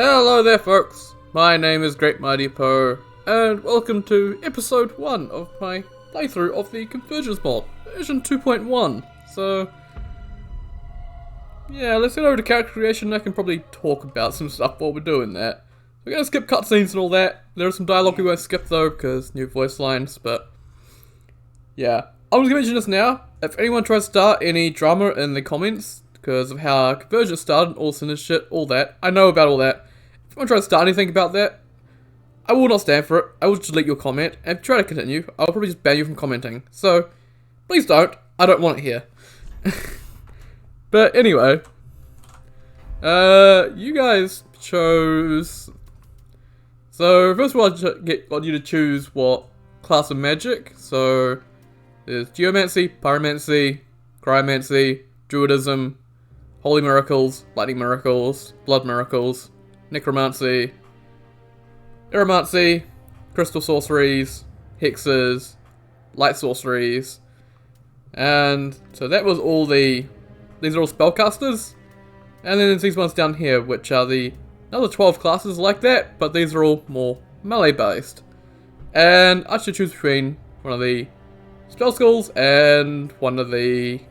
Hello there folks, my name is Great Mighty Poe, and welcome to episode 1 of my playthrough of the Convergence mod, version 2.1. So, yeah, let's get over to character creation. I can probably talk about some stuff while we're doing that. We're gonna skip cutscenes and all that. There's some dialogue we won't skip though, because new voice lines, but yeah. I was gonna mention this now, if anyone tries to start any drama in the comments, because of how Convergence started, all sin and shit, all that, I know about all that. If you want to try to start anything about that, I will not stand for it. I will just delete your comment, and if you try to continue, I'll probably just ban you from commenting. So, please don't. I don't want it here. But anyway, you guys chose... So, first of all, I got you to choose what class of magic. So, there's Geomancy, Pyromancy, Cryomancy, Druidism, Holy Miracles, Lightning Miracles, Blood Miracles, Necromancy, Aeromancy, Crystal Sorceries, Hexes, Light Sorceries, and so that was all these are all spellcasters, and then there's these ones down here which are the another 12 classes like that, but these are all more melee based, and I should choose between one of the spell skills and one of the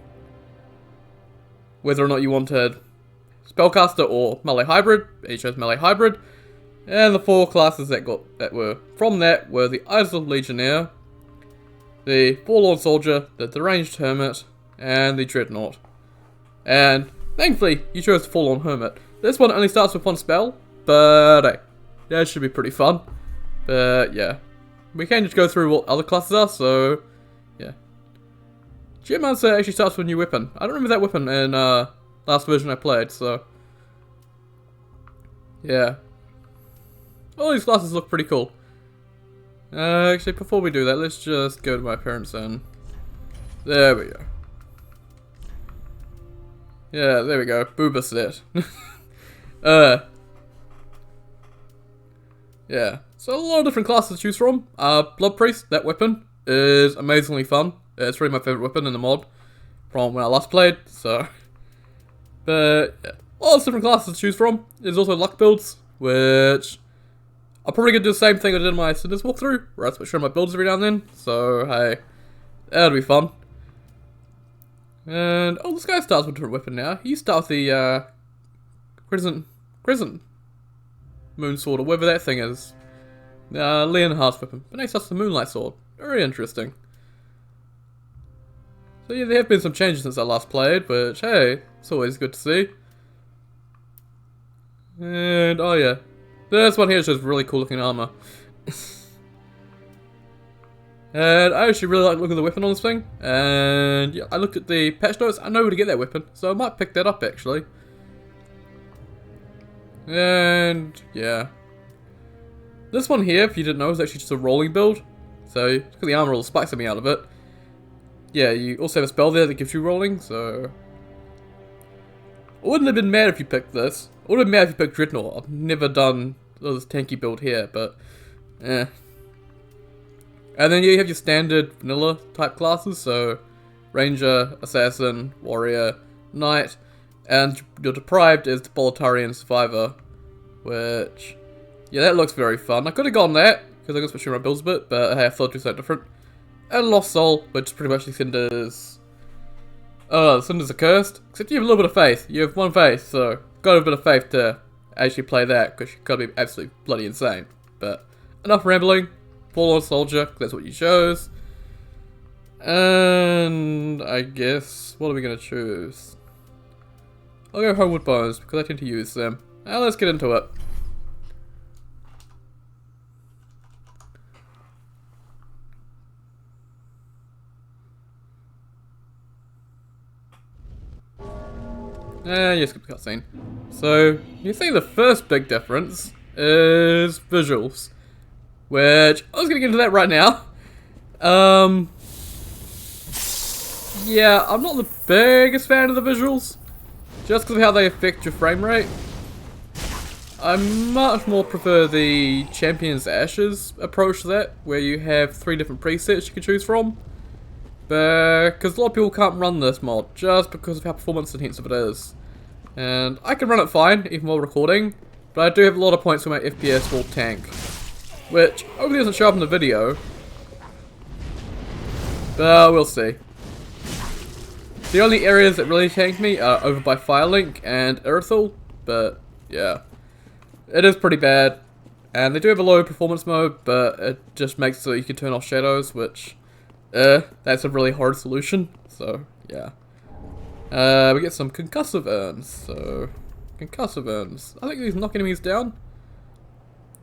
whether or not you wanted spellcaster or melee hybrid. I chose melee hybrid, and the 4 classes that were from that were the Idle Legionnaire, the Forlorn Soldier, the Deranged Hermit, and the Dreadnought. And thankfully, you chose the Forlorn Hermit. This one only starts with 1 spell, but hey, that should be pretty fun. But yeah, we can just go through what other classes are. So yeah. Geomancer actually starts with a new weapon. I don't remember that weapon in last version I played, so yeah. All these classes look pretty cool. Actually, before we do that, let's just go to my appearance and there we go. Yeah, there we go. Booba set. Yeah. So a lot of different classes to choose from. Blood Priest, that weapon is amazingly fun. It's really my favourite weapon in the mod from when I last played, so... But, yeah. Lots of different classes to choose from. There's also luck builds, which... I'm probably going to do the same thing I did in my Cinders walkthrough, where I switch around my builds every now and then, so, hey. That'll be fun. And, oh, this guy starts with a different weapon now. He starts with the, Crescent Moon Sword, or whatever that thing is. Leonhardt's weapon. But next starts the Moonlight Sword. Very interesting. So yeah, there have been some changes since I last played, which, hey, it's always good to see. And, oh yeah, this one here shows really cool looking armor. And I actually really like looking at the weapon on this thing. And yeah, I looked at the patch notes, I know where to get that weapon, so I might pick that up actually. And yeah. This one here, if you didn't know, is actually just a rolling build. So, look at the armor, all the spikes coming out of it. Yeah, you also have a spell there that gives you rolling, so... I wouldn't have been mad if you picked this. I would have been mad if you picked Dreadnought. I've never done this tanky build here, but... eh. And then you have your standard vanilla type classes, so... Ranger, Assassin, Warrior, Knight, and your Deprived is the Bolitarian Survivor. Which... yeah, that looks very fun. I could have gone that, because I got switching my builds a bit, but hey, I thought it was so different. And Lost Soul, which is pretty much the Cinders... the Cinders are cursed. Except you have a little bit of faith. You have 1 faith, so got a bit of faith to actually play that, because you gotta be absolutely bloody insane. But enough rambling. Forlorn Soldier, that's what you chose. And I guess, what are we gonna choose? I'll go Homeward Bones, because I tend to use them. Now let's get into it. Yeah, skip the cutscene. So, you see the first big difference is visuals. Which, I was going to get into that right now. Yeah, I'm not the biggest fan of the visuals. Just because of how they affect your frame rate. I much more prefer the Champion's Ashes approach to that, where you have 3 different presets you can choose from. Because a lot of people can't run this mod, just because of how performance intensive it is. And I can run it fine, even while recording, but I do have a lot of points where my FPS will tank, which hopefully doesn't show up in the video, but we'll see. The only areas that really tank me are over by Firelink and Earthal, but yeah, it is pretty bad. And they do have a low performance mode, but it just makes it so you can turn off shadows, which, that's a really hard solution, so yeah. We get some concussive urns, so, concussive urns. I think these knock enemies down,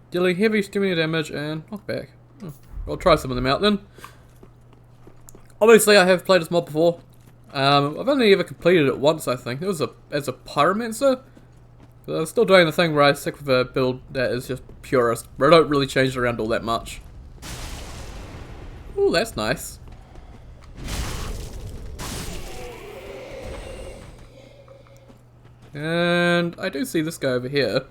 dealing heavy stimulating damage and knockback. I'll try some of them out then. Obviously I have played this mod before. I've only ever completed it once, I think. It was as a pyromancer. But I'm still doing the thing where I stick with a build that is just purist, where I don't really change it around all that much. Ooh, that's nice. And I do see this guy over here.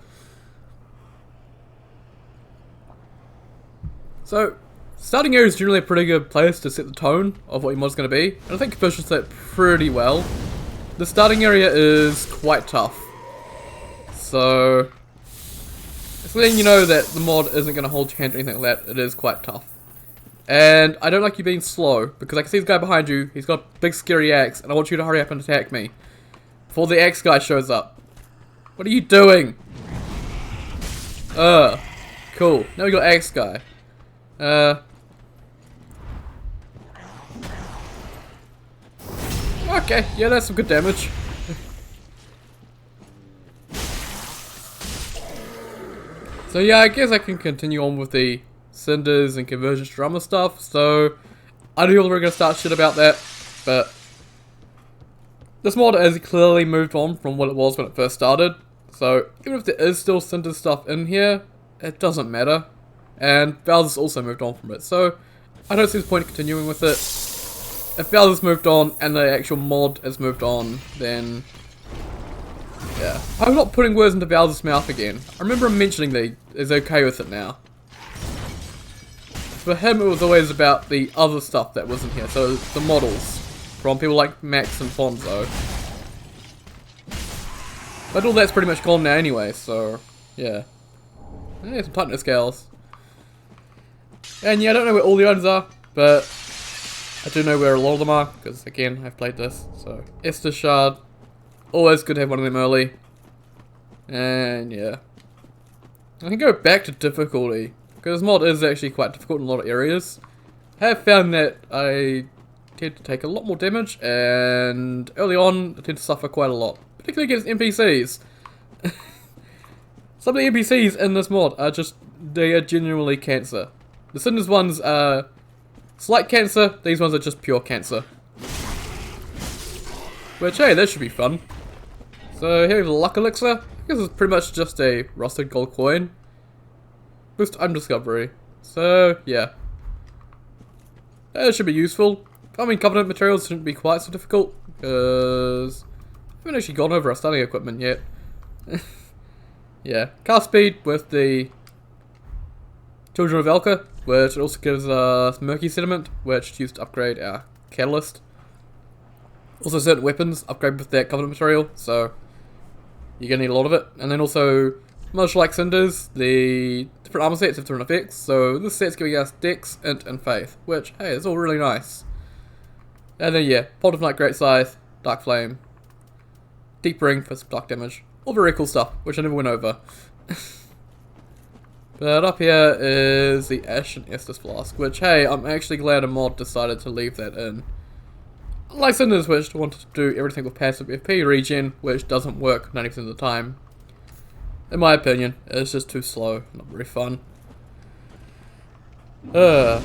So, starting area is generally a pretty good place to set the tone of what your mod's going to be. And I think Convergence did it pretty well. The starting area is quite tough. So, it's letting you know that the mod isn't going to hold your hand or anything like that. It is quite tough. And I don't like you being slow, because I can see this guy behind you. He's got a big scary axe, and I want you to hurry up and attack me before the axe guy shows up. What are you doing? Cool. Now we got axe guy. Okay, yeah, that's some good damage. So yeah, I guess I can continue on with the cinders and convergence drama stuff. So I know people are going to start shit about that, but this mod has clearly moved on from what it was when it first started. So even if there is still cinder stuff in here, it doesn't matter. And Bowser's also moved on from it, so I don't see the point of continuing with it. If Bowser's moved on and the actual mod has moved on, then yeah. I'm not putting words into Bowser's mouth again. I remember him mentioning that he's okay with it now. For him, it was always about the other stuff that wasn't here, so the models from people like Max and Fonzo. But all that's pretty much gone now anyway, so yeah. Yeah, some tightness scales. And yeah, I don't know where all the items are, but I do know where a lot of them are, because again, I've played this. So, Estus Shard, always good to have one of them early. And yeah. I can go back to difficulty, because this mod is actually quite difficult in a lot of areas. I have found that I tend to take a lot more damage, and early on, I tend to suffer quite a lot. Particularly against NPCs. Some of the NPCs in this mod are just, they are genuinely cancer. The Cinders ones are slight cancer, these ones are just pure cancer. Which, hey, that should be fun. So here we have the Luck Elixir. I guess it's pretty much just a rusted gold coin. Boost Undiscovery. So, yeah. That should be useful. I mean, Covenant materials shouldn't be quite so difficult, because I haven't actually gone over our starting equipment yet. Yeah, cast speed with the Children of Elka, which also gives us Murky Sediment, which is used to upgrade our Catalyst. Also certain weapons upgrade with that Covenant material, so you're going to need a lot of it. And then also, much like Cinders, the different armor sets have different effects, so this set's giving us Dex, Int, and Faith, which, hey, it's all really nice. And then yeah, Pot of Night Great Scythe, Dark Flame, Deep Ring for some dark damage. All very cool stuff, which I never went over. But up here is the Ash and Estus Flask, which, hey, I'm actually glad a mod decided to leave that in. Unlike Cinders, which wanted to do everything with passive FP regen, which doesn't work 90% of the time. In my opinion, it's just too slow, not very fun. I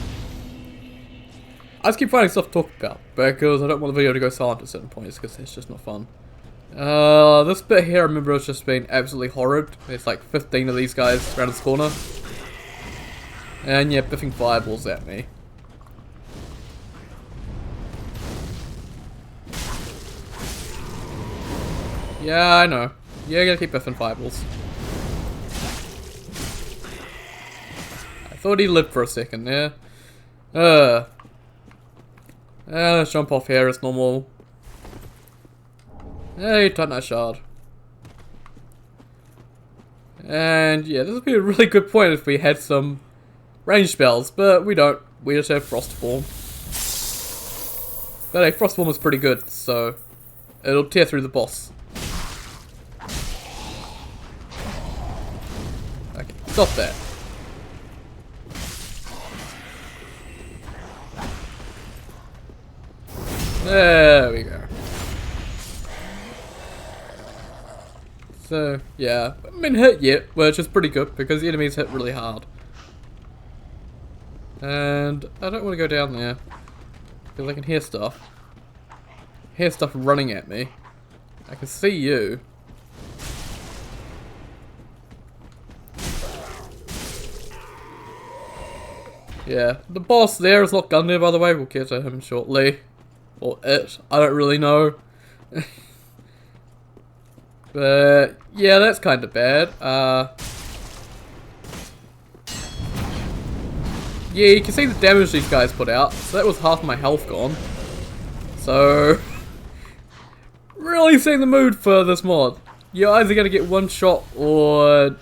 just keep finding stuff to talk about, because I don't want the video to go silent at certain points, because it's just not fun. This bit here, I remember it's just been absolutely horrid. There's like 15 of these guys around this corner. And yeah, biffing fireballs at me. Yeah, I know. Yeah, gotta keep biffing fireballs. I thought he lived for a second there. Let's jump off here as normal. Hey, Titanite Shard. And yeah, this would be a really good point if we had some range spells, but we don't. We just have Frostform. But hey, Frostform is pretty good, so it'll tear through the boss. Okay, stop that. There we go. So, yeah, I haven't been hit yet, which is pretty good because the enemies hit really hard. And I don't want to go down there because I can hear stuff. Hear stuff running at me. I can see you. Yeah, the boss there is not Gundir, by the way. We'll get to him shortly. Or it. I don't really know. But yeah, that's kind of bad. Yeah, you can see the damage these guys put out. So that was half my health gone. So really setting the mood for this mod. You're either gonna get one shot or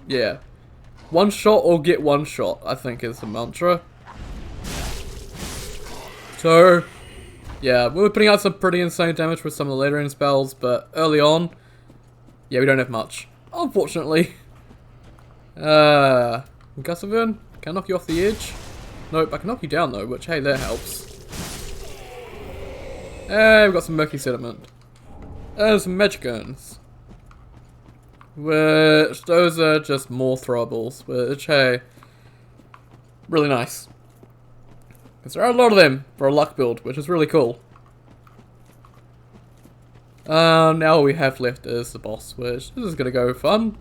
yeah, one shot or get one shot, I think is the mantra. So yeah, we were putting out some pretty insane damage with some of the later in spells, but early on, yeah, we don't have much. Unfortunately. Gust of Wind, can I knock you off the edge? Nope, I can knock you down though, which, hey, that helps. We've got some Murky Sediment. There's some Magic Urns. Which, those are just more throwables, which, hey, really nice. Because there are a lot of them for a luck build, which is really cool. Now all we have left is the boss, which this is gonna go fun.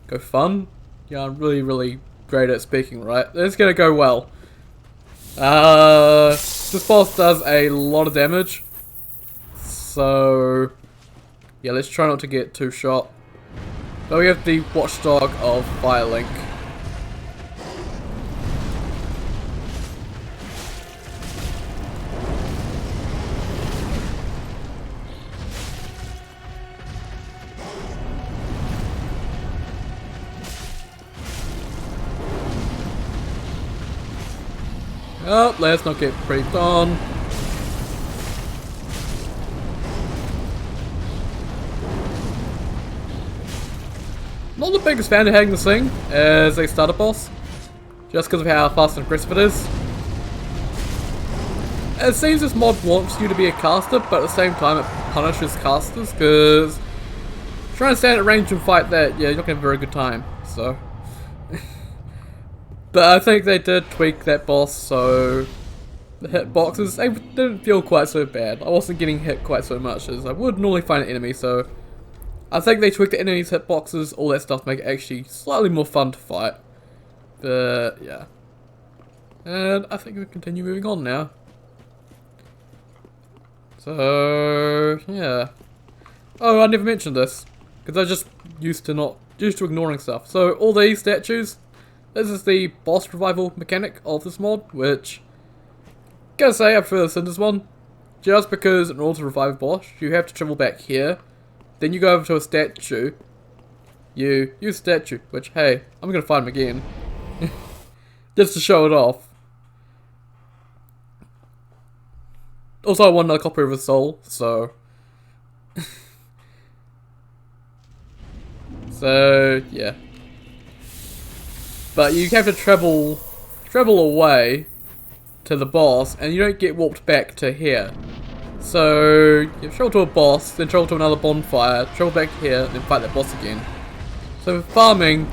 Go fun. Yeah, I'm really great at speaking, right? It's gonna go well. This boss does a lot of damage. So yeah, let's try not to get too shot. But we have the Watchdog of Firelink. Oh, let's not get creeped on. Not the biggest fan of having this thing as a starter boss, just because of how fast and aggressive it is. It seems this mod wants you to be a caster, but at the same time it punishes casters, because trying to stand at range and fight that, yeah, you're not going to have a very good time, so. But I think they did tweak that boss, so the hitboxes, they didn't feel quite so bad. I wasn't getting hit quite so much as I would normally find an enemy, so I think they tweaked the enemy's hitboxes, all that stuff to make it actually slightly more fun to fight. But yeah. And I think we'll continue moving on now. So yeah. Oh, I never mentioned this, because I just used to ignoring stuff. So all these statues, this is the boss revival mechanic of this mod, which, gotta say, I prefer the Cinders one. Just because in order to revive a boss, you have to travel back here. Then you go over to a statue. You use statue, which, hey, I'm gonna find him again. Just to show it off. Also, I want another copy of his soul, so. So, yeah. But you have to travel away to the boss, and you don't get warped back to here. So you travel to a boss, then travel to another bonfire, travel back here, then fight that boss again. So for farming,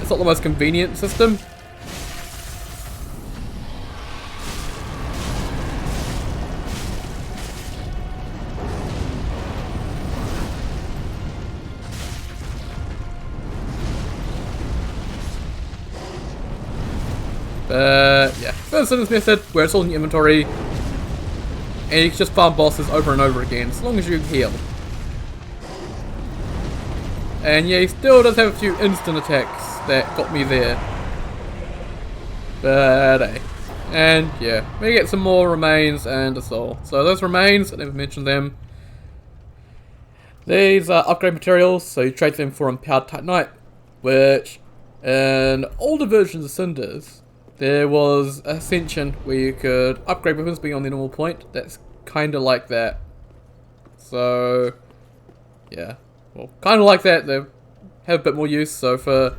it's not the most convenient system. Yeah, first in this method, where it's all in your inventory, and you can just farm bosses over and over again, as long as you heal. And yeah, he still does have a few instant attacks that got me there. But hey. And yeah, we get some more remains and a soul. So those remains, I never mentioned them. These are upgrade materials, so you trade them for Empowered Titanite, which in older versions of Cinders, there was Ascension where you could upgrade weapons beyond the normal point. That's kind of like that. So, yeah. Well, kind of like that. They have a bit more use. So for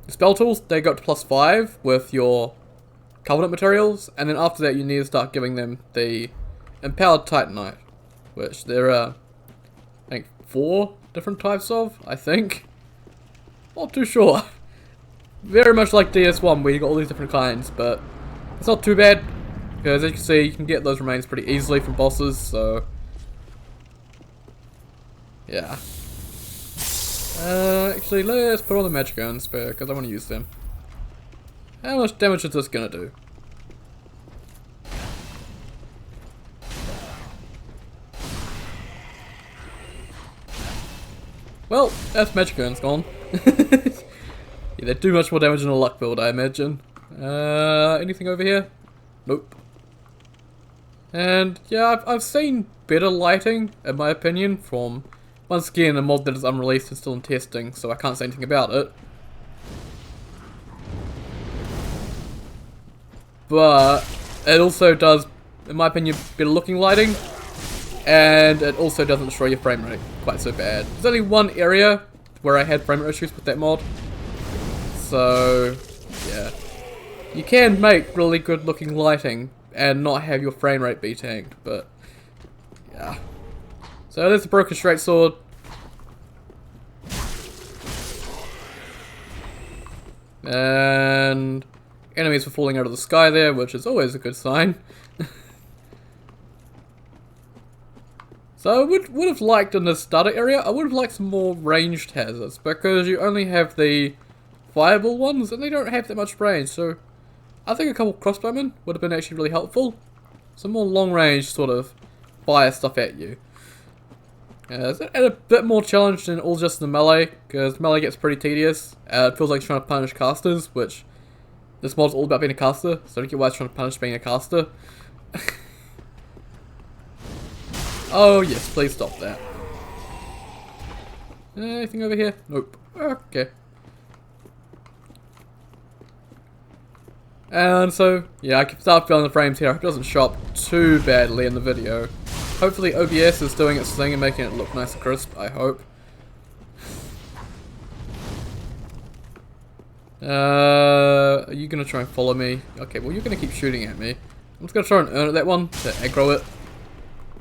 spell tools, they go up to +5 with your Covenant materials. And then after that, you need to start giving them the Empowered Titanite. Which there are, I think, 4 different types of, I think. Not too sure. Very much like DS1 where you got all these different kinds, but it's not too bad. Because as you can see, you can get those remains pretty easily from bosses, so yeah. Actually, let's put on the magic guns because I want to use them. How much damage is this gonna do? Well, that's magic guns gone. Yeah, they do much more damage than a luck build, I imagine. Anything over here? Nope. And yeah, I've seen better lighting, in my opinion, from, once again, a mod that is unreleased and still in testing, so I can't say anything about it. But it also does, in my opinion, better looking lighting, and it also doesn't destroy your frame rate quite so bad. There's only one area where I had frame rate issues with that mod. So, yeah. You can make really good looking lighting and not have your frame rate be tanked, but yeah. So there's the broken straight sword. And enemies were falling out of the sky there, which is always a good sign. So I would have liked in the starter area, I would have liked some more ranged hazards, because you only have the fireball ones, and they don't have that much range, so I think a couple crossbowmen would have been actually really helpful. Some more long range sort of fire stuff at you. It's a bit more challenge than all just the melee, because melee gets pretty tedious. It feels like it's trying to punish casters, which this mod's all about being a caster, so I don't get why it's trying to punish being a caster. Oh yes, please stop that. Anything over here? Nope. Okay. And so, yeah, I can start feeling the frames here. I hope it doesn't show up too badly in the video. Hopefully OBS is doing its thing and making it look nice and crisp, I hope. Are you gonna try and follow me? Okay, well you're gonna keep shooting at me. I'm just gonna try and earn at that one to aggro it.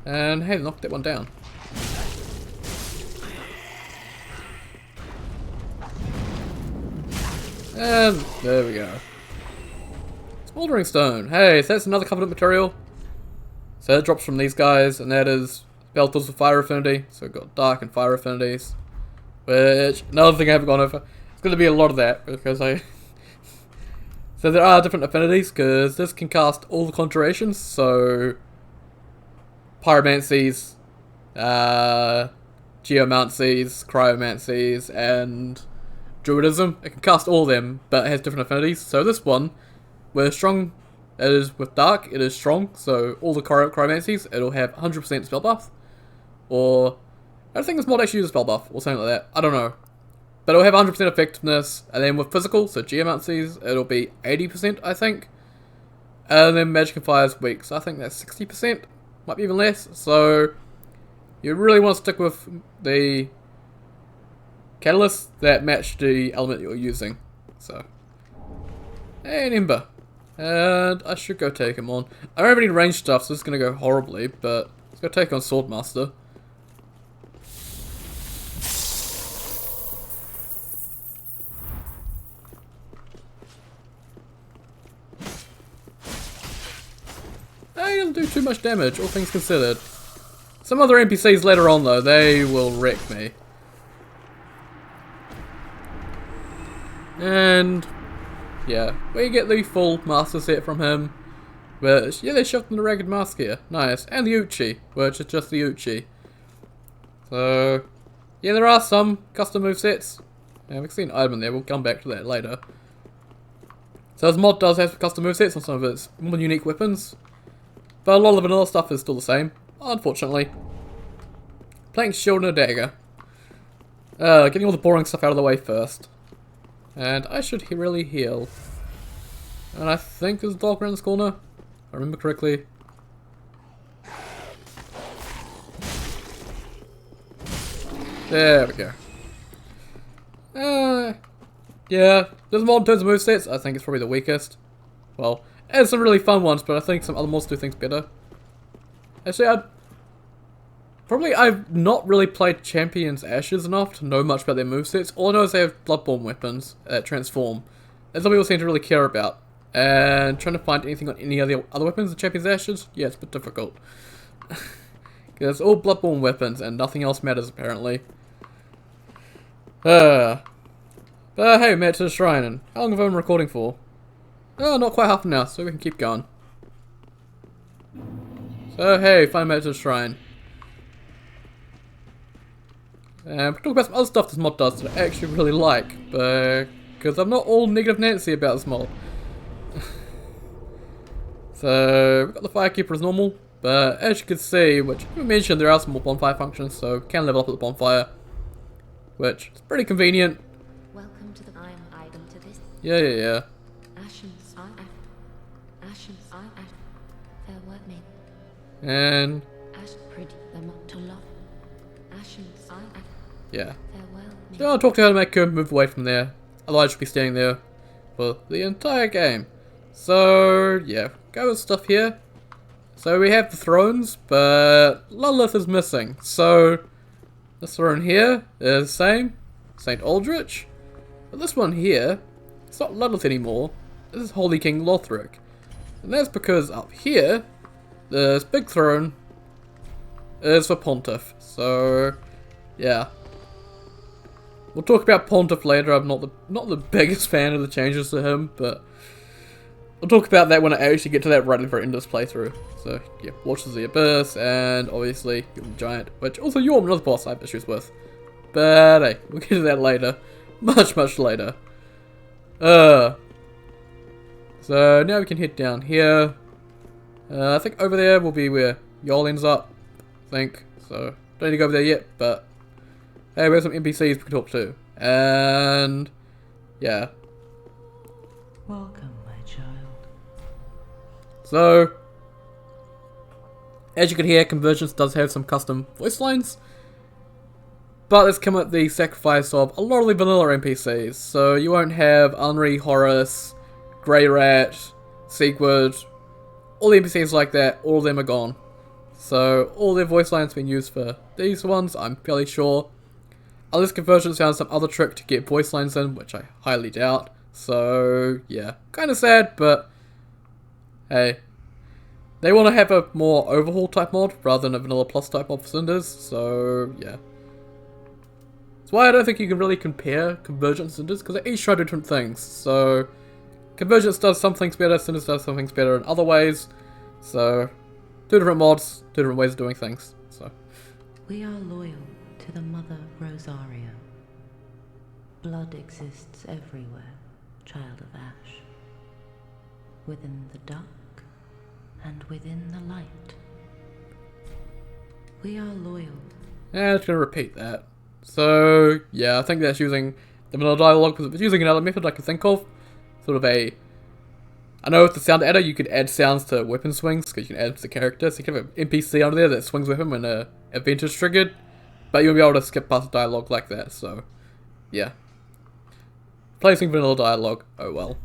And hey, knock that one down. And there we go. Smoldering stone. Hey, so that's another Covenant material. So that drops from these guys, and that is spell tools with fire affinity. So we've got dark and fire affinities. Which, another thing I haven't gone over. It's going to be a lot of that, because I... So there are different affinities, because this can cast all the conjurations, so... Pyromancies, Geomancies, Cryomancies, and Druidism. It can cast all of them, but it has different affinities. So this one, where strong it is with dark, it is strong. So all the Cryomancies, it'll have 100% spell buff. Or, I don't think this mod actually uses spell buff, or something like that. I don't know. But it'll have 100% effectiveness, and then with physical, so Geomancies, it'll be 80%, I think. And then Magic and Fire is weak, so I think that's 60%. Might be even less, so you really want to stick with the catalysts that match the element you're using. So, hey, an Ember. And I should go take him on. I don't have any range stuff, so this is going to go horribly, but let's go take on Swordmaster. He doesn't do too much damage, all things considered. Some other NPCs later on, though, they will wreck me. And, yeah, we get the full master set from him. But, yeah, they shoved in the Ragged Mask here. Nice. And the Uchi, which is just the Uchi. So, yeah, there are some custom movesets. Yeah, we've seen an item in there, we'll come back to that later. So this mod does have custom movesets on some of its more unique weapons. But a lot of the vanilla stuff is still the same, unfortunately. Plank, shield, and a dagger. Getting all the boring stuff out of the way first. And I should really heal. And I think there's a dog around this corner, if I remember correctly. There we go. Yeah, there's more in terms of movesets. I think it's probably the weakest. Well, there's some really fun ones, but I think some other mods do things better. Actually, I've not really played Champions Ashes enough to know much about their movesets. All I know is they have Bloodborne weapons that transform. That's what people seem to really care about. And trying to find anything on any of the other weapons in Champions Ashes, yeah, it's a bit difficult. Because it's all Bloodborne weapons and nothing else matters apparently. But hey, we made it to the shrine, and how long have I been recording for? Oh, not quite half an hour, so we can keep going. So hey, finally made it to the shrine. And we'll talk about some other stuff this mod does that I actually really like, because I'm not all negative Nancy about this mod. So, we've got the Firekeeper as normal, but as you can see, which we mentioned, there are some more bonfire functions, so can level up at the bonfire, which is pretty convenient. Welcome to the item to this. Yeah. And yeah. So I'll talk to her to make her move away from there. Otherwise she'll be standing there for the entire game. So yeah, go with stuff here. So we have the thrones, but Lilith is missing. So this throne here is the same, Saint Aldrich. But this one here, it's not Lilith anymore. This is Holy King Lothric. And that's because up here, this big throne is for Pontiff. So yeah. We'll talk about Pontiff later. I'm not the biggest fan of the changes to him, but I'll talk about that when I actually get to that right at the very end of this playthrough. So yeah, Watches the Abyss, and obviously the Giant, which also you're another boss I have issues with. But hey, we'll get to that later. Much later. So now we can head down here. I think over there will be where Yol ends up. I think. So don't need to go over there yet, but hey, we have some NPCs we can talk to. And yeah. Welcome, my child. So as you can hear, Convergence does have some custom voice lines, but it's come at the sacrifice of a lot of the vanilla NPCs. So you won't have Unri, Horus, Grey Rat, Sigurd, all the NPCs like that, all of them are gone. So all their voice lines have been used for these ones, I'm fairly sure. Unless Convergence found some other trick to get voice lines in, which I highly doubt. So yeah, kind of sad, but hey. They want to have a more overhaul type mod rather than a vanilla plus type mod for Cinders, so yeah. That's why I don't think you can really compare Convergence and Cinders, because they each try different things. So Convergence does some things better, Cinders does some things better in other ways. So two different mods, two different ways of doing things. So We are loyal to the Mother Rosaria. Blood exists everywhere, child of Ash. Within the dark and within the light. We are loyal. yeah, I'm just gonna repeat that. So yeah, I think that's using the vanilla dialogue, because it's using another method I can think of. Sort of a, I know with the sound adder you could add sounds to weapon swings, because you can add to the character, so you can have an NPC under there that swings with him when an event is triggered, but you'll be able to skip past the dialogue like that, so yeah. Placing vanilla dialogue, oh well.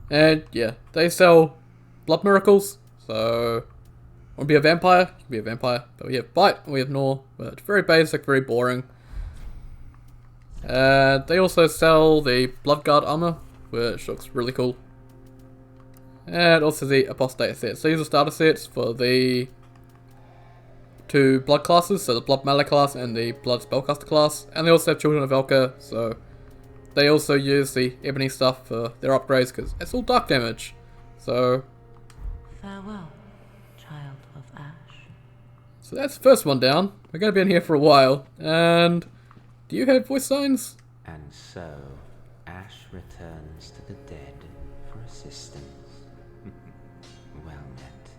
And yeah, they sell blood miracles, so want to be a vampire? You can be a vampire, but we have bite, and we have gnaw, but it's very basic, very boring. They also sell the Bloodguard armor, which looks really cool. And also the Apostate set. So these are starter sets for the two blood classes, so the Blood Melee class and the Blood Spellcaster class. And they also have Children of Elka, so they also use the Ebony stuff for their upgrades, because it's all dark damage. So Farewell, child of Ash. so that's the first one down. We're going to be in here for a while. And do you have voice signs? And so, Ash returns to the dead for assistance. Well met.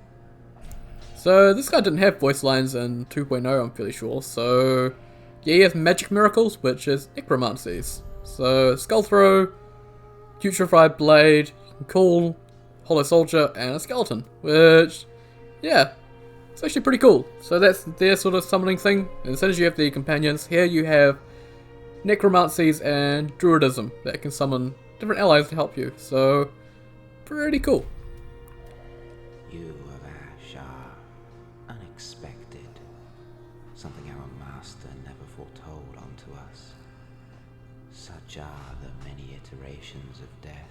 So this guy didn't have voice lines in 2.0, I'm fairly sure. So yeah, he has magic miracles, which is necromancies. So skull throw, Putrefied Blade, Cool, Hollow Soldier, and a Skeleton, which, yeah, it's actually pretty cool. So that's their sort of summoning thing. And as soon as you have the companions, here you have necromancies and druidism that can summon different allies to help you. So, pretty cool. You of Ash are unexpected. Something our master never foretold unto us. Such are the many iterations of death.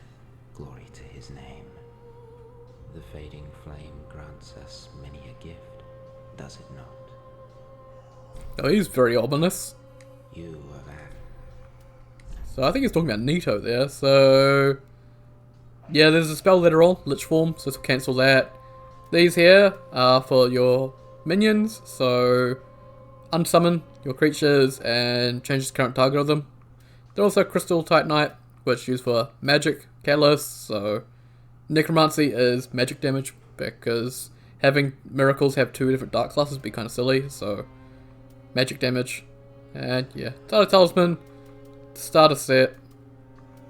Glory to his name. The fading flame grants us many a gift, does it not? Oh, he's very ominous. You of Ash. So I think he's talking about Nito there. So yeah, there's a spell later on, Lich Form, so this will cancel that. These here are for your minions, so unsummon your creatures and change the current target of them. They're also Crystal Titanite, which is used for magic catalysts, so necromancy is magic damage because having miracles have two different dark classes would be kind of silly, so magic damage. And yeah, Data Talisman, starter set,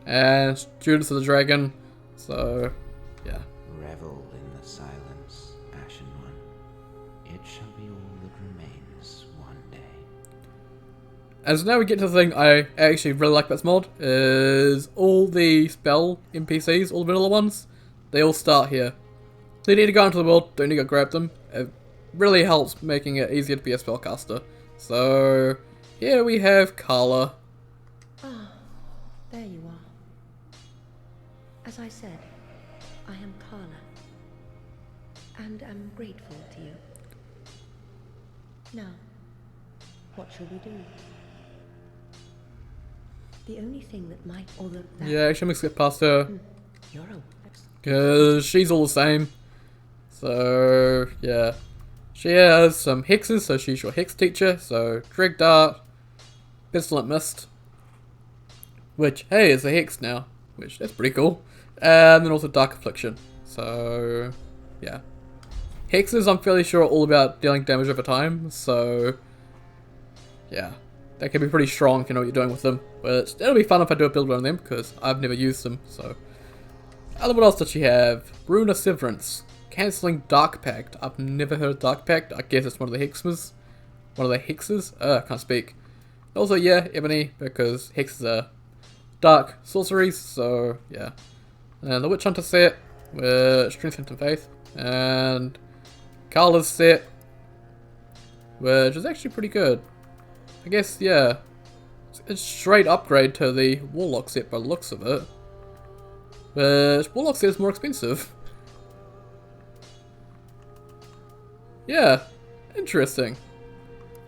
and Students of the Dragon, so yeah. Revel in the silence, Ashen One. It shall be all that remains one day. And so now we get to the thing I actually really like about this mod, is all the spell NPCs, all the vanilla ones, they all start here. So you need to go into the world, don't need to go grab them. It really helps making it easier to be a spellcaster. So here we have Carla. Ah, there you are. As I said, I am Carla, and am grateful to you. Now, what shall we do? The only thing that might, although that... Yeah, actually I'm gonna skip past her, You're a... because she's all the same. So yeah, she has some hexes, so she's your hex teacher. So Dread Dart, Pestilent Mist, which hey is a hex now, which that's pretty cool. And then also Dark Affliction. So yeah, hexes I'm fairly sure are all about dealing damage over time. So yeah, that can be pretty strong if you know what you're doing with them. But it'll be fun if I do a build on them because I've never used them. So what else does she have? Rune of Severance. Cancelling Dark Pact. I've never heard of Dark Pact. I guess it's one of the hexes. One of the hexes? I can't speak. Also, yeah, Ebony, because hexes are dark sorceries, so yeah. And the Witch Hunter set with Strength into Faith. And Carla's set, which is actually pretty good. I guess, yeah. It's a straight upgrade to the Warlock set by the looks of it. But Warlock set is more expensive. Yeah, interesting.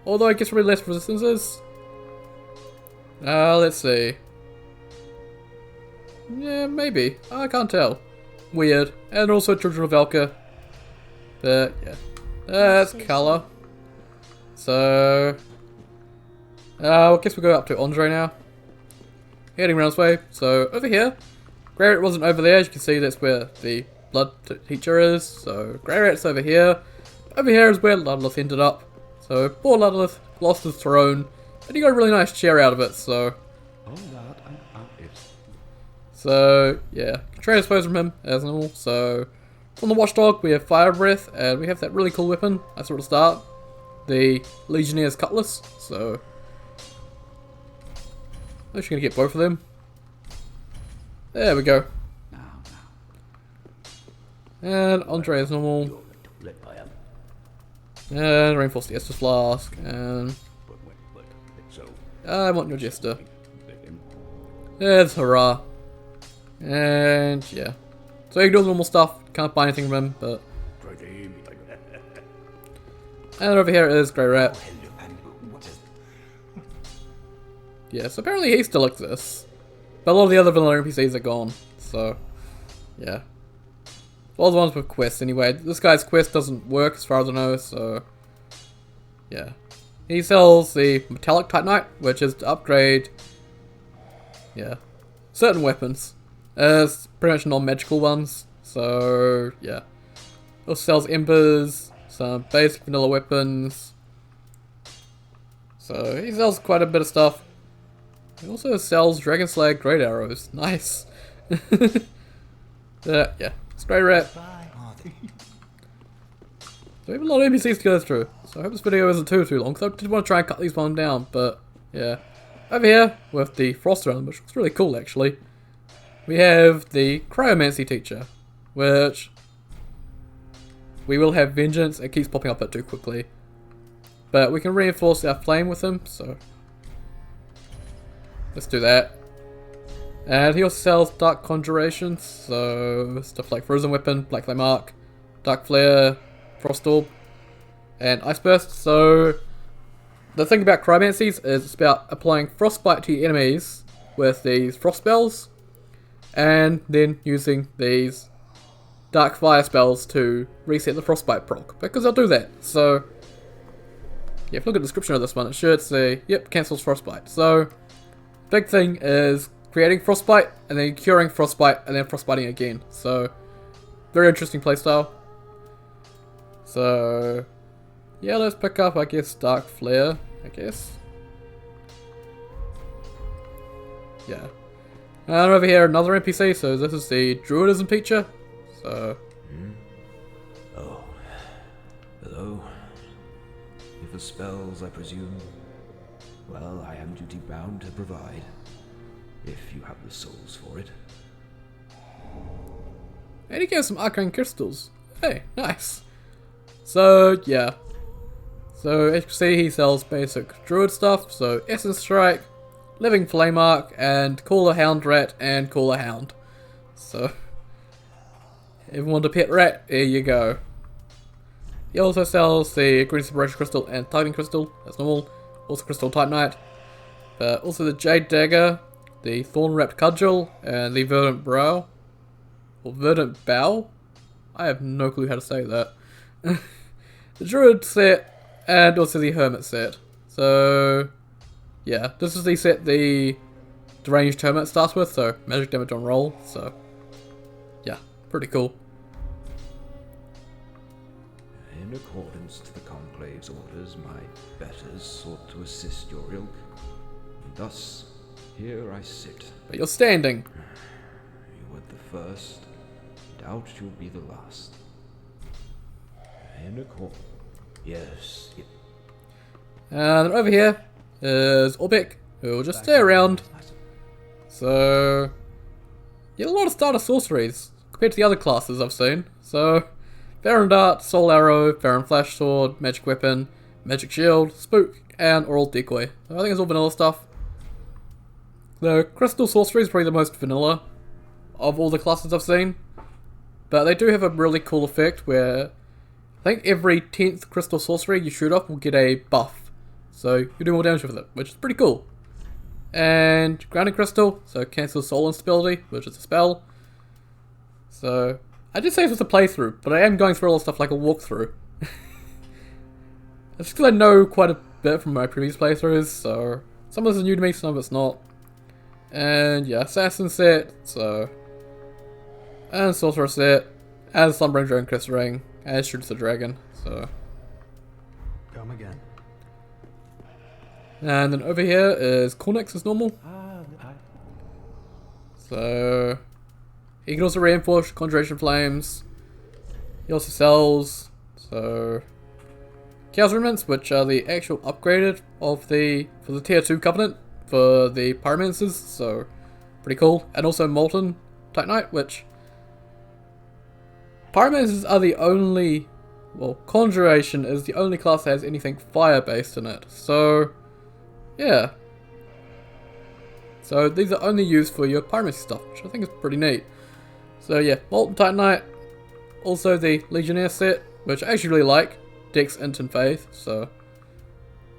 Although I guess probably less resistances. Let's see. Yeah, maybe. I can't tell. Weird. And also Children of Valka. But yeah, that's Carla. So I guess we'll go up to Andre now. Heading around this way. So over here, Grey Rat wasn't over there. As you can see, that's where the blood teacher is. So Grey Rat's over here. Over here is where Ludleth ended up. So poor Ludleth lost his throne, but he got a really nice chair out of it. So yeah, transfers from him as normal. So from the Watchdog we have Fire Breath, and we have that really cool weapon. That's where it'll start, the Legionnaire's Cutlass. So I'm just gonna get both of them. There we go. And Andre as normal. And Reinforced Estus Flask, and I want your Jester. There's Hurrah. And yeah. So you can do the normal stuff, can't buy anything from him, but... And over here is Grey Rat. Yeah, so apparently he still exists. But a lot of the other vanilla NPCs are gone, so... Yeah. All the ones with quests anyway. This guy's quest doesn't work as far as I know, so yeah. He sells the Metallic Titanite, which is to upgrade, yeah, certain weapons. It's pretty much non-magical ones, so yeah. Also sells Embers, some basic vanilla weapons. So he sells quite a bit of stuff. He also sells Dragon Slayer Great Arrows. Nice. Yeah, stray rat. So we have a lot of NPCs to go through, so I hope this video isn't too long, because I did want to try and cut these one down, but yeah. Over here, with the frost around, which looks really cool actually, we have the cryomancy teacher, which we will have vengeance. It keeps popping up a bit too quickly, but we can reinforce our flame with him, so let's do that. And he also sells dark conjurations, so stuff like frozen weapon, black flame arc, dark flare, frost orb, and ice burst. So the thing about cryomancies is it's about applying frostbite to your enemies with these frost spells, and then using these dark fire spells to reset the frostbite proc, because I'll do that. So yeah, if you look at the description of this one, it should say, yep, cancels frostbite. So big thing is creating frostbite and then curing frostbite and then frostbiting again. So very interesting playstyle. So yeah, let's pick up, I guess, dark flare, I guess. Yeah. And over here, another NPC, so this is the Druidism teacher. So Oh, hello. If for spells, I presume. Well, I am duty bound to provide, if you have the souls for it. and he gave some arcane crystals. Hey, nice. So yeah. So as you can see, he sells basic druid stuff, so Essence Strike, Living Flame Arc, and Call a Hound Rat, and Call a Hound. So if you want a pet rat, there you go. He also sells the Green Separation Crystal and Titan Crystal, as normal. Also Crystal Titanite. Also the Jade Dagger, the Thorn Wrapped Cudgel, and the Verdant Brow. Or Verdant Bow? I have no clue how to say that. The Druid set, and also the Hermit set. So yeah, this is the set the Deranged Hermit starts with, so magic damage on roll, so yeah, pretty cool. In accordance to the Conclave's orders, my betters sought to assist your ilk. And thus, here I sit. But you're standing. You were the first, doubt you'll be the last. In accord. Yes. And then over here is Orbeck, who will just stay around. So yeah, a lot of starter sorceries compared to the other classes I've seen. So Farron Dart, Soul Arrow, Farron Flash Sword, Magic Weapon, Magic Shield, Spook, and Oral Decoy. So I think it's all vanilla stuff. The Crystal Sorcery is probably the most vanilla of all the classes I've seen. But they do have a really cool effect where I think every 10th Crystal Sorcery you shoot off will get a buff. So you do more damage with it, which is pretty cool. And Grounding Crystal, so cancels Soul Instability, which is a spell. So I did say this was a playthrough, but I am going through all the stuff like a walkthrough. It's because I know quite a bit from my previous playthroughs, so some of this is new to me, some of it's not. And yeah, Assassin set, so, and Sorcerer set, and Slumbering Dragon Crystal Ring, and Shoots the Dragon, so. Come again. And then over here is Cornix as normal. So he can also reinforce Conjuration Flames. He also sells Chaos Remnants, which are the actual upgraded of for the tier 2 Covenant for the Pyromancers, so pretty cool. And also Molten Titanite, which Pyromancers are the only, well, Conjuration is the only class that has anything fire based in it. So yeah. So these are only used for your Pyromancy stuff, which I think is pretty neat. So yeah, Molten Titanite, also the Legionnaire set, which I actually really like, Dex, Int, and Faith, so.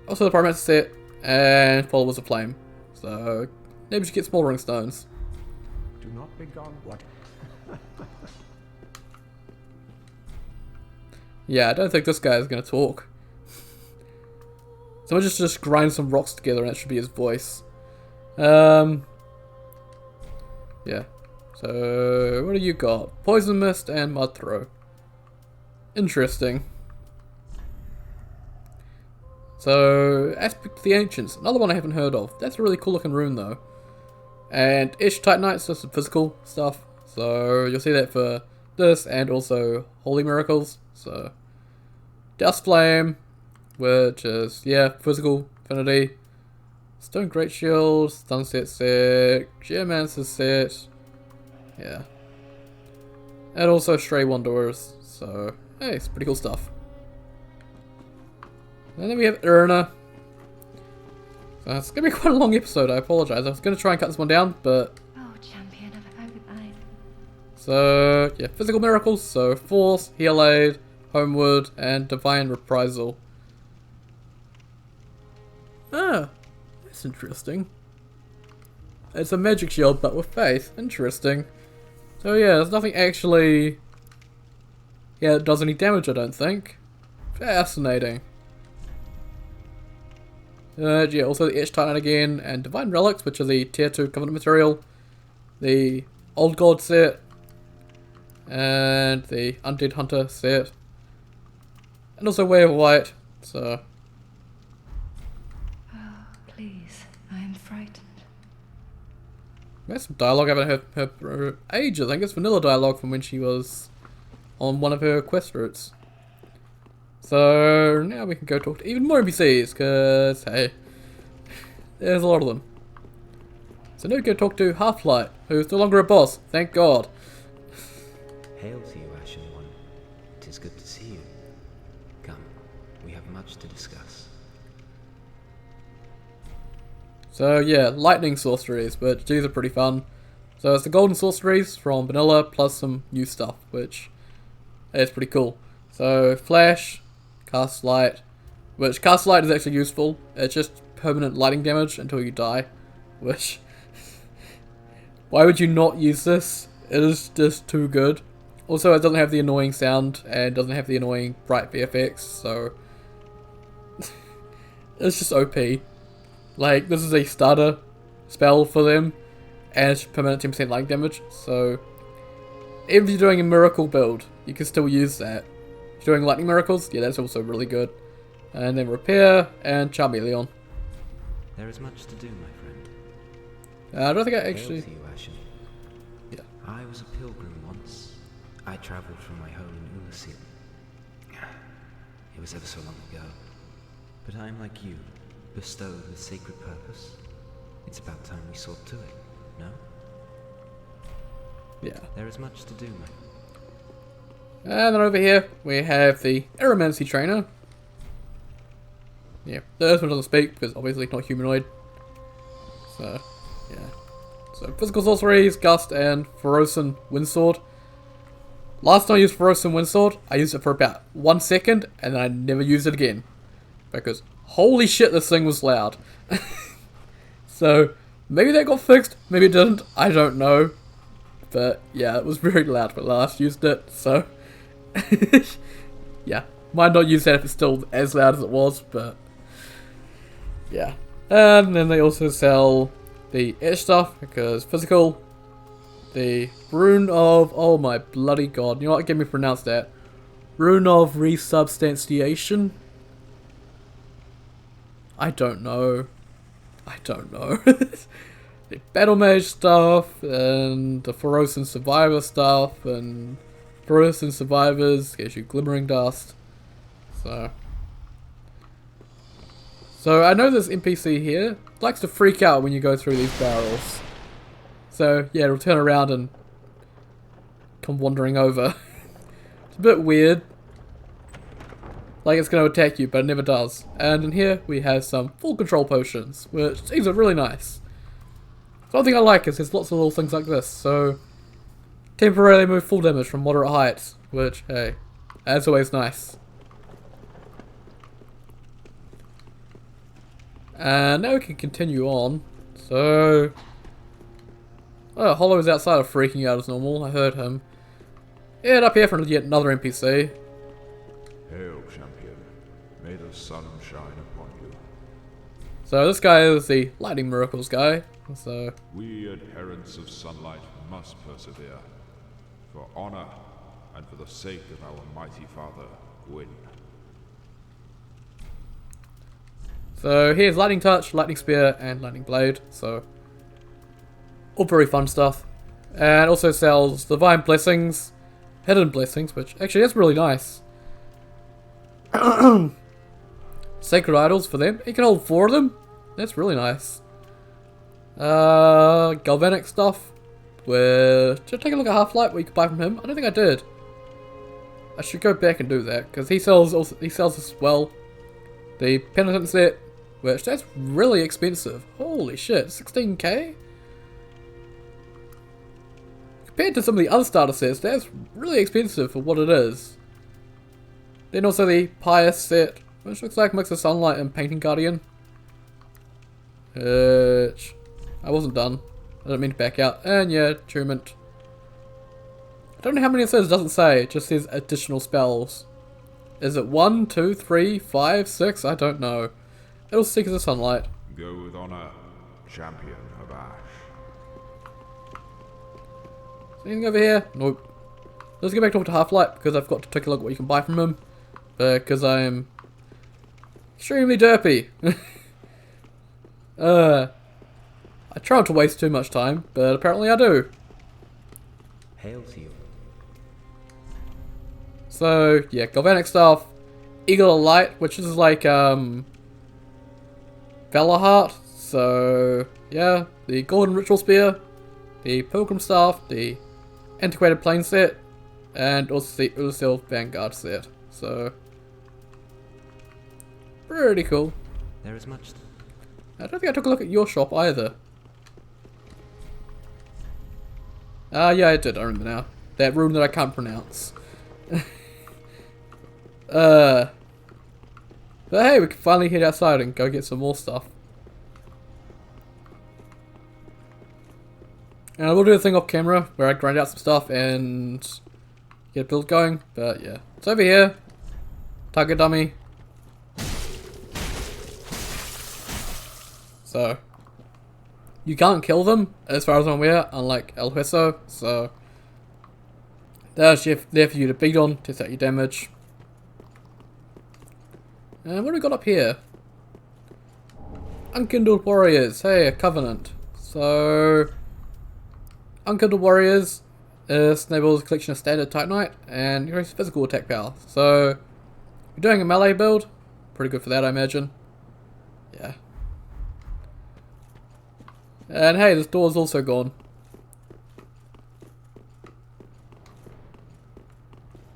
Also the Pyromancer set, and Followers of Flame. So, maybe we should get Smoldering Stones. Do not be gone. What? Yeah, I don't think this guy is going to talk. So we'll just grind some rocks together and that should be his voice. Yeah. So, what do you got? Poison Mist and Mud Throw. Interesting. So, Aspect of the Ancients. Another one I haven't heard of. That's a really cool looking rune though. And Ish Titanite's just some physical stuff. So you'll see that for this and also Holy Miracles. So Dust Flame, which is, yeah, physical affinity. Stone Great Shield, Sunset set, Geomancer set. Yeah. And also Stray Wanderers. So, hey, it's pretty cool stuff. And then we have Irina. So it's going to be quite a long episode, I apologize. I was going to try and cut this one down, but... Oh, champion of everybody. So, yeah, Physical Miracles. So, Force, Heal Aid, Homeward, and Divine Reprisal. Ah, that's interesting. It's a magic shield, but with faith. Interesting. So yeah, there's nothing actually... Yeah, it does any damage, I don't think. Fascinating. Yeah, also the Etched Titanite again, and Divine Relics, which are the Tier 2 Covenant material. The Old God set. And the Undead Hunter set. And also Way of White, so... Oh, please, I am frightened. There's some dialogue I haven't heard her for ages. I think it's vanilla dialogue from when she was on one of her quest routes. So now we can go talk to even more NPCs, because, hey, there's a lot of them. So now we go talk to Half-Light, who's no longer a boss, thank God. Hail to you, Ashen One. It is good to see you. Come, we have much to discuss. So yeah, lightning sorceries, but these are pretty fun. So it's the golden sorceries from vanilla plus some new stuff, which is pretty cool. So flash, cast light, which cast light is actually useful. It's just permanent lightning damage until you die, which why would you not use this? It is just too good. Also, it doesn't have the annoying sound and doesn't have the annoying bright VFX, so it's just OP. Like, this is a starter spell for them, and it's permanent 10% lightning damage, so if you're doing a miracle build, you can still use that. If you're doing lightning miracles, yeah, that's also really good. And then repair and Charmeleon. There is much to do, my friend. I don't think I actually... Hail to you, Ashen. Yeah. I was a pilgrim once. I travelled from my home in Ulasil. It was ever so long ago. But I am like you, bestowed with sacred purpose. It's about time we saw to it, no? Yeah. There is much to do, my friend. And then over here, we have the Aeromancy Trainer. Yeah, this one doesn't speak, because obviously not humanoid. So, yeah. So, physical sorceries, Gust, and Ferosan Windsword. Last time I used Ferosan Windsword, I used it for about 1 second, and then I never used it again. Because, holy shit, this thing was loud. So, maybe that got fixed, maybe it didn't, I don't know. But, yeah, it was very loud when I last used it, so... yeah, might not use that if it's still as loud as it was, but... yeah. And then they also sell the etch stuff, because physical... The Rune of... oh my bloody god, you know what, get me to pronounce that. Rune of Resubstantiation? I don't know. The Battle Mage stuff, and the Ferosan Survivor stuff, and Ferosan Survivors gives you Glimmering Dust. So I know this NPC here likes to freak out when you go through these barrels. So yeah, it'll turn around and come wandering over. It's a bit weird. Like it's going to attack you, but it never does. And in here we have some full control potions, which these are really nice. One thing I like is there's lots of little things like this, so temporarily move full damage from moderate heights, which, hey, that's always nice. And now we can continue on. So, oh, Hollow is outside of freaking out as normal, I heard him. Head up here for yet another NPC. Hail, champion. May the sun shine upon you. So this guy is the Lightning Miracles guy. So We adherents of sunlight must persevere. For honor and for the sake of our mighty father, Gwyn. here's Lightning Touch, Lightning Spear, and Lightning Blade. So All very fun stuff. And also sells Divine Blessings, Hidden Blessings, which actually that's really nice. Sacred Idols for them. You can hold 4 of them. That's really nice. Galvanic stuff. Should I take a look at Half-Light, what you can buy from him? I don't think I did. I should go back and do that, because he sells as well. The Penitent set, which that's really expensive. Holy shit, 16k? Compared to some of the other starter sets, that's really expensive for what it is. Then also the Pious set, which looks like a mix of Sunlight and Painting Guardian. Which I wasn't done. I don't mean to back out. And yeah, Attunement. I don't know how many it says, it doesn't say. It just says additional spells. Is it 1, 2, 3, 5, 6? I don't know. It'll Seekers of Sunlight. Go with honor, champion of Ash. Anything over here? Nope. Let's get back over to Half-Light because I've got to take a look at what you can buy from him. Because I am extremely derpy. I try not to waste too much time, but apparently I do. Hail to you. So, yeah, Galvanic stuff, Eagle of Light, which is like, Valor Heart, so, yeah, the Golden Ritual Spear, the Pilgrim Staff, the Antiquated Plane set, and also the Ursil Vanguard set, so, pretty cool. There is much. I don't think I took a look at your shop either. Yeah, I did, I remember now. That room that I can't pronounce. But hey, we can finally head outside and go get some more stuff. And I will do a thing off camera where I grind out some stuff and get a build going. But yeah, it's over here. Target dummy. So, you can't kill them as far as I'm aware, unlike El Hueso. So, that's there for you to beat on, test out your damage. And what do we got up here? Unkindled Warriors. Hey, a Covenant. So, Unkindled Warriors enables a collection of standard Titanite and increases physical attack power. So, you're doing a melee build. Pretty good for that, I imagine. Yeah. And hey, this door's also gone.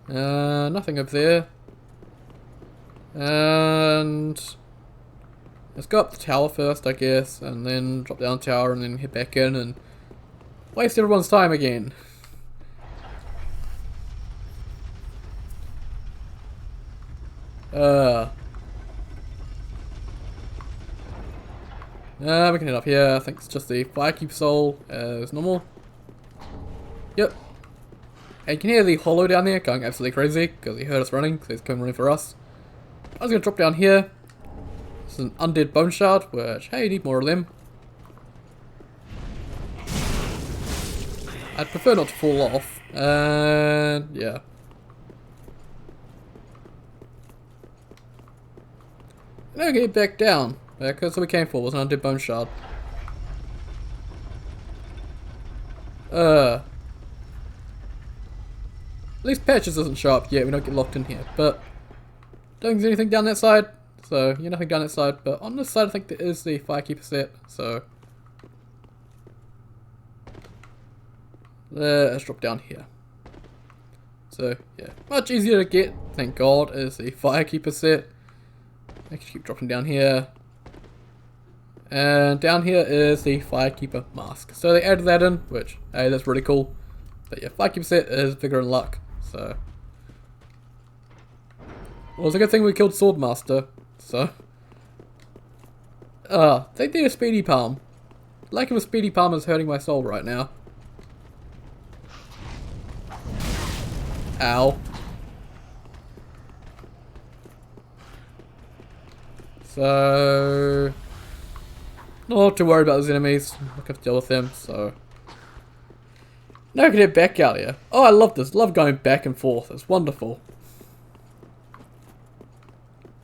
Nothing up there. And let's go up the tower first, I guess, and then drop down the tower and then head back in and waste everyone's time again. We can head up here. I think it's just the Firekeep Soul as normal. Yep. And you can hear the Hollow down there going absolutely crazy because he heard us running, so he's coming running for us. I was going to drop down here. This is an Undead Bone Shard, which, hey, you need more of them. I'd prefer not to fall off. And yeah. Now we get back down. Because what we came for was an Undead Bone Shard. At least Patches doesn't show up yet, we don't get locked in here. But don't think there's anything down that side. So, yeah, nothing down that side. But on this side I think there is the Firekeeper set. So let's drop down here. So, yeah. Much easier to get, thank God, is the Firekeeper set. I can keep dropping down here. And down here is the Firekeeper mask. So they added that in, which, hey, that's really cool. But yeah, Firekeeper set is Vigor and Luck. So, well, it's a good thing we killed Swordmaster. So, they did a Speedy Palm. Lack of a Speedy Palm is hurting my soul right now. Ow. So, not too worried about those enemies. I have to deal with them, so. Now I can head back out here. Oh, I love this. Love going back and forth. It's wonderful.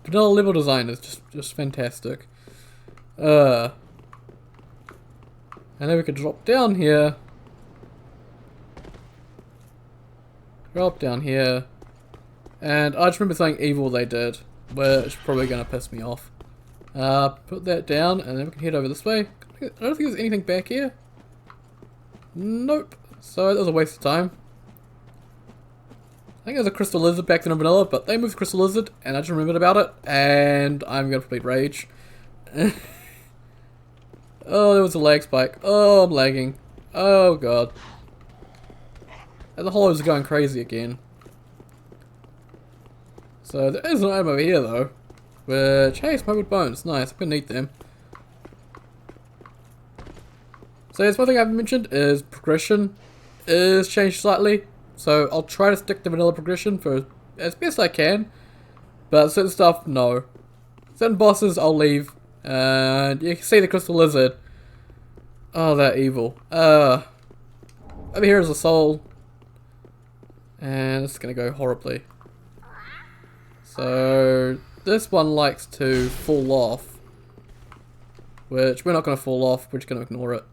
Vanilla level design is just fantastic. And And then we could drop down here. Drop down here. And I just remember something evil they did, which is probably going to piss me off. Put that down, and then we can head over this way. I don't think there's anything back here. Nope. So that was a waste of time. I think there's a crystal lizard back there in vanilla, but they moved the crystal lizard, and I just remembered about it, and I'm going to complete rage. Oh, there was a lag spike. Oh, I'm lagging. Oh, God. And the hollows are going crazy again. So there is an item over here, though. Which, hey, smuggled bones. Nice, I'm going to need them. So there's one thing I haven't mentioned is progression is changed slightly. So I'll try to stick to vanilla progression for as best I can. But certain stuff, no. Certain bosses, I'll leave. And you can see the crystal lizard. Oh, that evil. Over here is a soul. And it's going to go horribly. So this one likes to fall off. Which we're not going to fall off. We're just going to ignore it.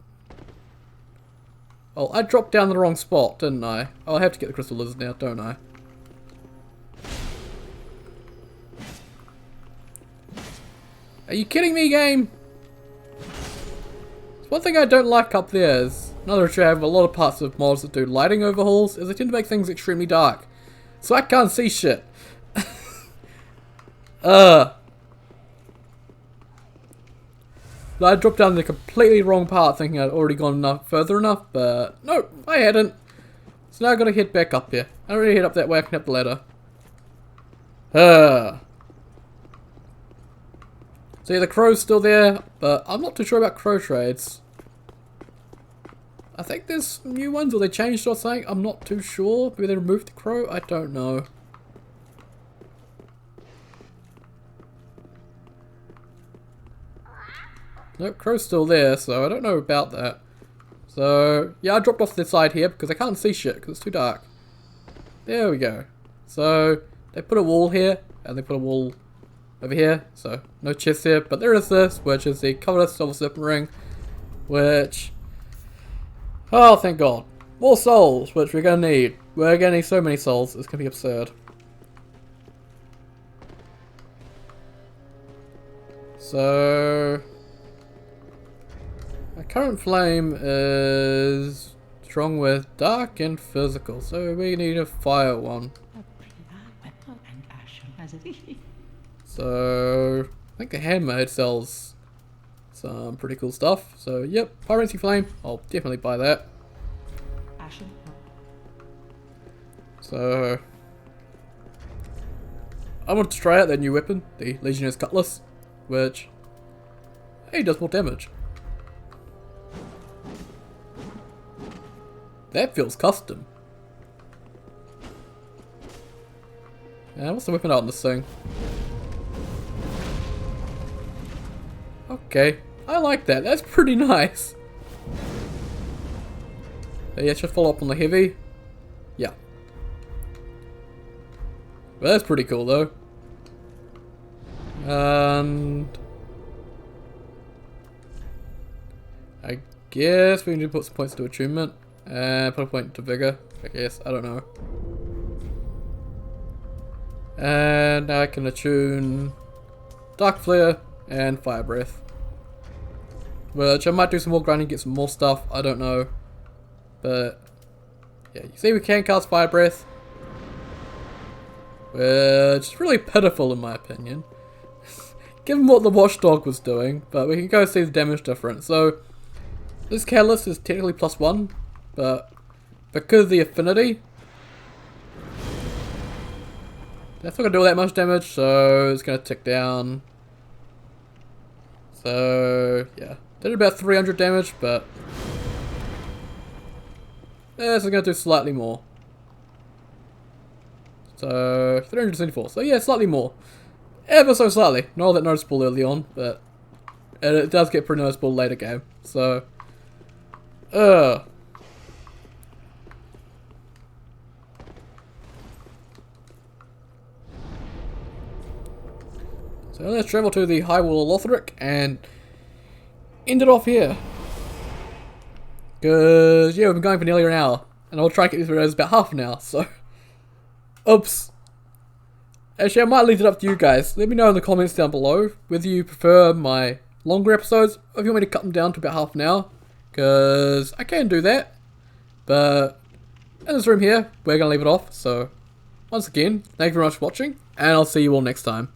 Oh, I dropped down the wrong spot, didn't I? Oh, I have to get the crystal lizard now, don't I? Are you kidding me, game? One thing I don't like up there is, another issue I have a lot of parts of mods that do lighting overhauls, is they tend to make things extremely dark. So I can't see shit. I dropped down the completely wrong part thinking I'd already gone further enough, but nope, I hadn't. So now I've got to head back up here. I don't really head up that way, I can up the ladder. So yeah, the crow's still there, but I'm not too sure about crow trades. I think there's new ones, or they changed or something, I'm not too sure. Maybe they removed the crow, I don't know. Nope, crow's still there, so I don't know about that. So, yeah, I dropped off this side here because I can't see shit because it's too dark. There we go. So, they put a wall here, and they put a wall over here, so no chest here, but there is this, which is the covered silver serpent ring, which, oh, thank God. More souls, which we're gonna need. We're gonna need so many souls, it's gonna be absurd. So, our current flame is strong with dark and physical, so we need a fire one. So, I think the handmade sells some pretty cool stuff. So, yep, Pyrency Flame, I'll definitely buy that. So, I want to try out their new weapon, the Legionnaires Cutlass, which, hey, does more damage. That feels custom. What's the weapon art on this thing? Okay, I like that. That's pretty nice. Yeah, should follow up on the heavy. Yeah. Well, that's pretty cool though. And I guess we need to put some points to attunement and put a point to vigor. I guess, I don't know. And I can attune Dark Flare and Fire Breath. Which I might do some more grinding, get some more stuff, I don't know. But yeah, you see we can cast Fire Breath. Which is really pitiful in my opinion. Given what the Watchdog was doing, but we can go see the damage difference. So this catalyst is technically +1, but because of the affinity, that's not going to do all that much damage, so it's going to tick down. So, yeah. Did about 300 damage, but this is going to do slightly more. So, 374. So, yeah, slightly more. Ever so slightly. Not all that noticeable early on, but it does get pretty noticeable later game. So, so let's travel to the High Wall of Lothric and end it off here. Because, yeah, we've been going for nearly an hour. And I'll try and get these videos about half an hour, so... Oops. Actually, I might leave it up to you guys. Let me know in the comments down below whether you prefer my longer episodes or if you want me to cut them down to about half an hour. Because I can do that. But in this room here, we're going to leave it off. So, once again, thank you very much for watching. And I'll see you all next time.